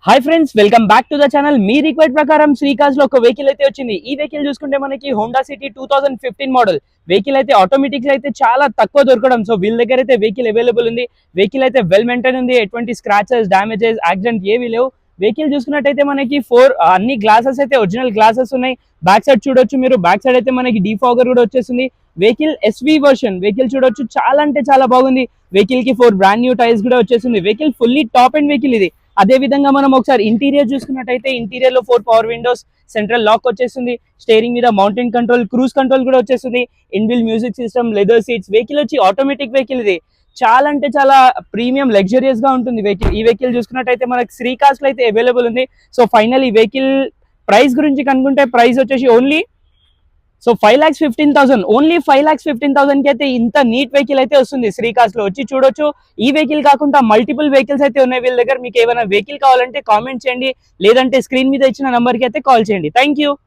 Hi friends, welcome back to the channel. Me request ప్రకారం శ్రీకాజ్ లో ఒక వెహికల్ అయితే వచ్చింది. ఈ వెహికల్ చూసుకుంటే మనకి హోండా సిటీ 2015 మోడల్ వెహికల్ అయితే ఆటోమేటిక్ అయితే చాలా తక్కువ దొరకడం. సో వీళ్ళ దగ్గర అయితే వెహికల్ అవైలబుల్ ఉంది. వెహికల్ అయితే వెల్ మెయింటైన్ ఉంది. ఎటువంటి స్క్రాచెస్, డ్యామేజెస్, యాక్సిడెంట్ ఏవి లేవు. వెహికల్ చూసుకున్నట్టయితే మనకి అన్ని గ్లాసెస్ అయితే ఒరిజినల్ గ్లాసెస్ ఉన్నాయి. బ్యాక్ సైడ్ చూడొచ్చు మీరు. బ్యాక్ సైడ్ అయితే మనకి డీఫాగర్ కూడా వచ్చేసింది. వెహికల్ ఎస్వి వర్షన్ వెహికల్ చూడొచ్చు, చాలా అంటే చాలా బాగుంది. వెహికల్ కి 4 బ్రాండ్ న్యూ టైర్స్ కూడా వచ్చేసింది. Vehicle fully top and vehicle ఇది. అదే విధంగా మనం ఒకసారి ఇంటీరియర్ చూసుకున్నట్టయితే ఇంటీరియర్ లో 4 పవర్ విండోస్, సెంట్రల్ లాక్ వచ్చేస్తుంది. స్టీరింగ్ మీద మౌంటైన్ కంట్రోల్, క్రూజ్ కంట్రోల్ కూడా వచ్చేస్తుంది. Inbuilt music system, leather seats. Vehicle వచ్చి ఆటోమేటిక్ వెహికల్ ఇది. చాలా అంటే చాలా ప్రీమియం లగ్జరియస్ గా ఉంటుంది వెహికల్. ఈ వెహికల్ చూసుకున్నట్టయితే మనకి శ్రీకాస్ట్ లో అయితే అవైలబుల్ ఉంది. సో ఫైనల్ ఈ వెహికల్ ప్రైస్ గురించి కనుక్కుంటే ప్రైస్ వచ్చేసి ఓన్లీ 5,15,000, ఓన్లీ 5,15,000 కి అయితే ఇంత నీట్ వెహికల్ అయితే వస్తుంది. శ్రీకాస్ట్ లో వచ్చి చూడొచ్చు. ఈ వెహికల్ కాకుండా మల్టిపుల్ వెహికల్స్ అయితే ఉన్నాయి వీళ్ళ దగ్గర. మీకు ఏమైనా వెహికల్ కావాలంటే కామెంట్ చేయండి, లేదంటే స్క్రీన్ మీద ఇచ్చిన నంబర్ కి అయితే కాల్ చేయండి. Thank you.